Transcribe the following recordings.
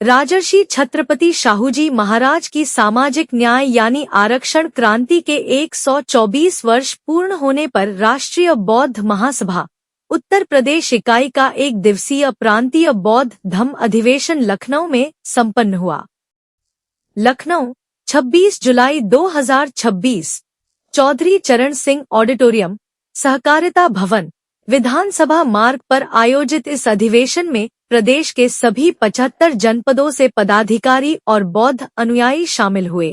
राजर्षि छत्रपति शाहूजी महाराज की सामाजिक न्याय यानी आरक्षण क्रांति के 124 वर्ष पूर्ण होने पर राष्ट्रीय बौद्ध महासभा उत्तर प्रदेश इकाई का एक दिवसीय प्रांतीय बौद्ध धम्म अधिवेशन लखनऊ में संपन्न हुआ। लखनऊ 26 जुलाई 2026 चौधरी चरण सिंह ऑडिटोरियम, सहकारिता भवन, विधानसभा मार्ग पर आयोजित इस अधिवेशन में प्रदेश के सभी 75 जनपदों से पदाधिकारी और बौद्ध अनुयायी शामिल हुए।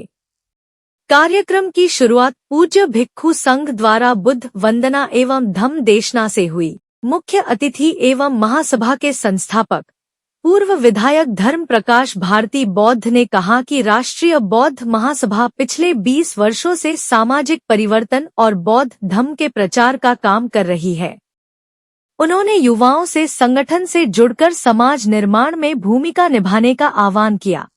कार्यक्रम की शुरुआत पूज्य भिक्खु संघ द्वारा बुद्ध वंदना एवं धम्म देशना से हुई। मुख्य अतिथि एवं महासभा के संस्थापक पूर्व विधायक धर्म प्रकाश भारती बौद्ध ने कहा कि राष्ट्रीय बौद्ध महासभा पिछले 20 वर्षों से सामाजिक परिवर्तन और बौद्ध धम्म के प्रचार का काम कर रही है। उन्होंने युवाओं से संगठन से जुड़कर समाज निर्माण में भूमिका निभाने का आह्वान किया।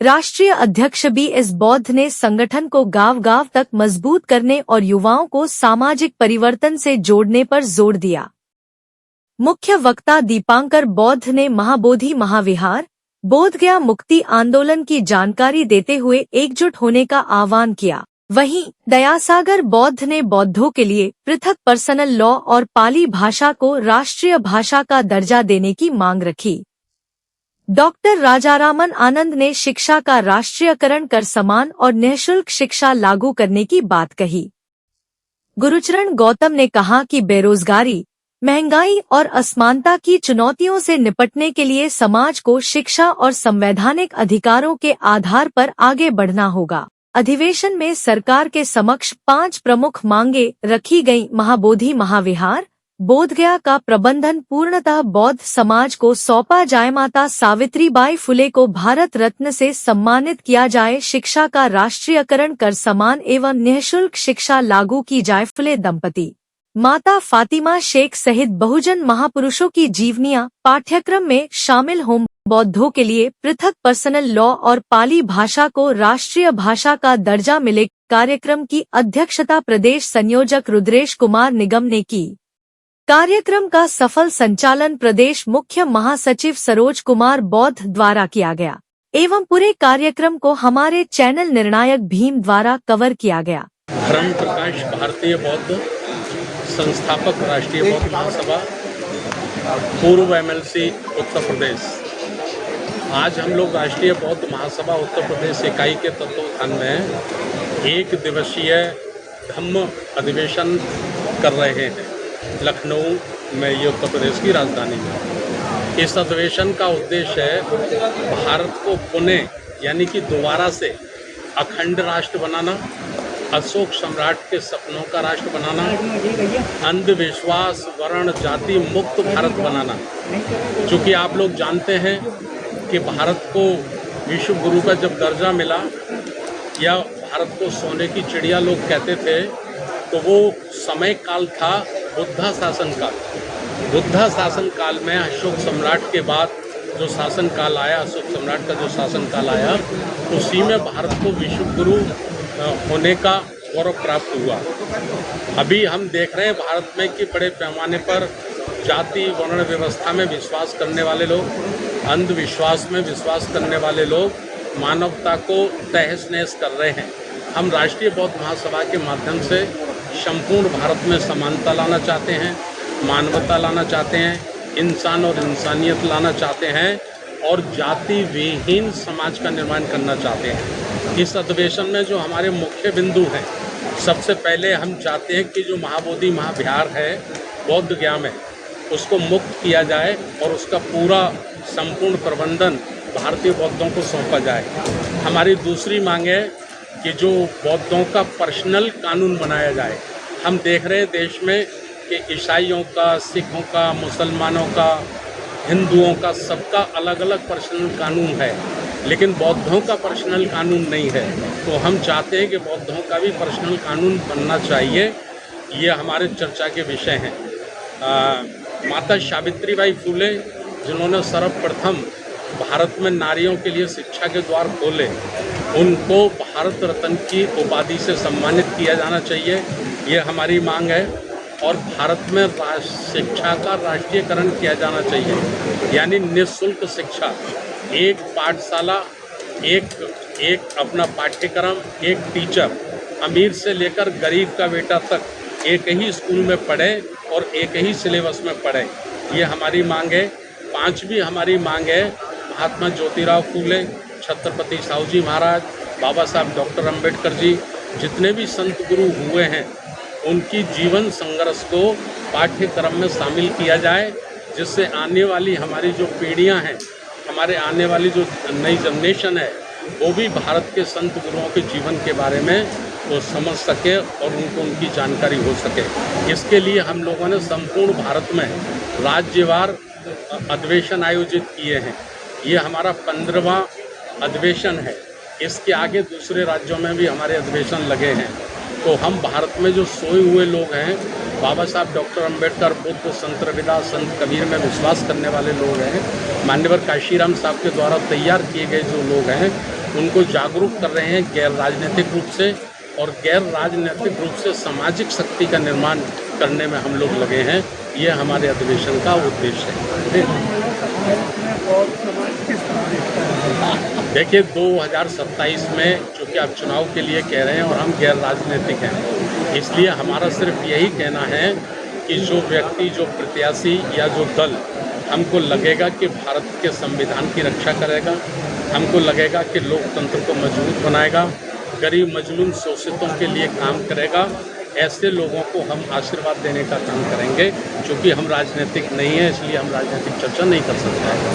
राष्ट्रीय अध्यक्ष बी.एस. बौद्ध ने संगठन को गांव-गांव तक मजबूत करने और युवाओं को सामाजिक परिवर्तन से जोड़ने पर जोर दिया। मुख्य वक्ता दीपांकर बौद्ध ने महाबोधि महाविहार, बोधगया मुक्ति आंदोलन की जानकारी देते हुए एकजुट होने का आह्वान किया। वहीं दयासागर बौद्ध ने बौद्धों के लिए पृथक पर्सनल लॉ और पाली भाषा को राष्ट्रीय भाषा का दर्जा देने की मांग रखी। डॉक्टर राजारामन आनंद ने शिक्षा का राष्ट्रीयकरण कर समान और निःशुल्क शिक्षा लागू करने की बात कही। गुरुचरण गौतम ने कहा कि बेरोजगारी, महंगाई और असमानता की चुनौतियों से निपटने के लिए समाज को शिक्षा और संवैधानिक अधिकारों के आधार पर आगे बढ़ना होगा। अधिवेशन में सरकार के समक्ष 5 प्रमुख मांगे रखी गईं। महाबोधि महाविहार, बोधगया का प्रबंधन पूर्णतः बौद्ध समाज को सौंपा जाए, माता सावित्रीबाई फुले को भारत रत्न से सम्मानित किया जाए, शिक्षा का राष्ट्रीयकरण कर समान एवं निःशुल्क शिक्षा लागू की जाए, फुले दंपति, माता फातिमा शेख सहित बहुजन महापुरुषों की जीवनियां पाठ्यक्रम में शामिल हों, बौद्धों के लिए पृथक पर्सनल लॉ और पाली भाषा को राष्ट्रीय भाषा का दर्जा मिले। कार्यक्रम की अध्यक्षता प्रदेश संयोजक रुद्रेश कुमार निगम ने की। कार्यक्रम का सफल संचालन प्रदेश मुख्य महासचिव सरोज कुमार बौद्ध द्वारा किया गया एवं पूरे कार्यक्रम को हमारे चैनल निर्णायक भीम द्वारा कवर किया गया। धर्म प्रकाश भारतीय बौद्ध संस्थापक राष्ट्रीय बौद्ध महासभा पूर्व एमएलसी उत्तर प्रदेश। आज हम लोग राष्ट्रीय बौद्ध महासभा उत्तर प्रदेश इकाई के तत्वावधान में एक दिवसीय धम्म अधिवेशन कर रहे हैं लखनऊ में, ये उत्तर प्रदेश की राजधानी में। इस अधिवेशन का उद्देश्य है भारत को पुनः यानी कि दोबारा से अखंड राष्ट्र बनाना, अशोक सम्राट के सपनों का राष्ट्र बनाना, अंधविश्वास वर्ण जाति मुक्त भारत बनाना। चूँकि आप लोग जानते हैं कि भारत को विश्व गुरु का जब दर्जा मिला या भारत को सोने की चिड़िया लोग कहते थे, तो वो समय काल था बुद्धा शासन काल। बुद्धा शासन काल में अशोक सम्राट के बाद जो शासन काल आया, अशोक सम्राट का जो शासन काल आया, उसी में भारत को विश्व गुरु होने का गौरव प्राप्त हुआ। अभी हम देख रहे हैं भारत में कि बड़े पैमाने पर जाति वर्ण व्यवस्था में विश्वास करने वाले लोग, अंधविश्वास में विश्वास करने वाले लोग मानवता को तहस नहस कर रहे हैं। हम राष्ट्रीय बौद्ध महासभा के माध्यम से संपूर्ण भारत में समानता लाना चाहते हैं, मानवता लाना चाहते हैं, इंसान और इंसानियत लाना चाहते हैं और जाति विहीन समाज का निर्माण करना चाहते हैं। इस अधिवेशन में जो हमारे मुख्य बिंदु हैं, सबसे पहले हम चाहते हैं कि जो महाबोधि महाविहार है बौद्ध गया में, उसको मुक्त किया जाए और उसका पूरा संपूर्ण प्रबंधन भारतीय बौद्धों को सौंपा जाए। हमारी दूसरी मांग है कि जो बौद्धों का पर्सनल कानून बनाया जाए। हम देख रहे हैं देश में कि ईसाइयों का, सिखों का, मुसलमानों का, हिंदुओं का, सबका अलग अलग पर्सनल कानून है, लेकिन बौद्धों का पर्सनल कानून नहीं है। तो हम चाहते हैं कि बौद्धों का भी पर्सनल कानून बनना चाहिए। ये हमारे चर्चा के विषय हैं। माता सावित्रीबाई फुले, जिन्होंने सर्वप्रथम भारत में नारियों के लिए शिक्षा के द्वार खोले, उनको भारत रत्न की उपाधि से सम्मानित किया जाना चाहिए, ये हमारी मांग है। और भारत में शिक्षा का राष्ट्रीयकरण किया जाना चाहिए, यानी निःशुल्क शिक्षा। एक पाठशाला, एक अपना पाठ्यक्रम, एक टीचर, अमीर से लेकर गरीब का बेटा तक एक ही स्कूल में पढ़े और एक ही सिलेबस में पढ़े, ये हमारी मांग है। पांचवी हमारी मांग है, महात्मा ज्योतिराव फूले, छत्रपति साहू जी महाराज, बाबा साहब डॉक्टर अंबेडकर जी, जितने भी संत गुरु हुए हैं, उनकी जीवन संघर्ष को पाठ्यक्रम में शामिल किया जाए, जिससे आने वाली हमारी जो पीढ़ियां हैं, हमारे आने वाली जो नई जनरेशन है, वो भी भारत के संत गुरुओं के जीवन के बारे में वो समझ सके और उनको उनकी जानकारी हो सके। इसके लिए हम लोगों ने संपूर्ण भारत में राज्यवार अधिवेशन आयोजित किए हैं। ये हमारा 15वां अधिवेशन है। इसके आगे दूसरे राज्यों में भी हमारे अधिवेशन लगे हैं। तो हम भारत में जो सोए हुए लोग हैं, बाबा साहब डॉक्टर अंबेडकर, बुद्ध, संत रविदास, संत कबीर में विश्वास करने वाले लोग हैं, मान्यवर काशीराम साहब के द्वारा तैयार किए गए जो लोग हैं, उनको जागरूक कर रहे हैं गैर राजनीतिक रूप से, और गैर राजनीतिक रूप से सामाजिक शक्ति का निर्माण करने में हम लोग लगे हैं। ये हमारे अधिवेशन का उद्देश्य है। देखिए, 2027 में चूँकि आप चुनाव के लिए कह रहे हैं और हम गैर राजनीतिक हैं, इसलिए हमारा सिर्फ यही कहना है कि जो व्यक्ति, जो प्रत्याशी या जो दल हमको लगेगा कि भारत के संविधान की रक्षा करेगा, हमको लगेगा कि लोकतंत्र को मजबूत बनाएगा, गरीब मजलूम शोषितों के लिए काम करेगा, ऐसे लोगों को हम आशीर्वाद देने का काम करेंगे। चूँकि हम राजनीतिक नहीं हैं, इसलिए हम राजनीतिक चर्चा नहीं कर सकते हैं।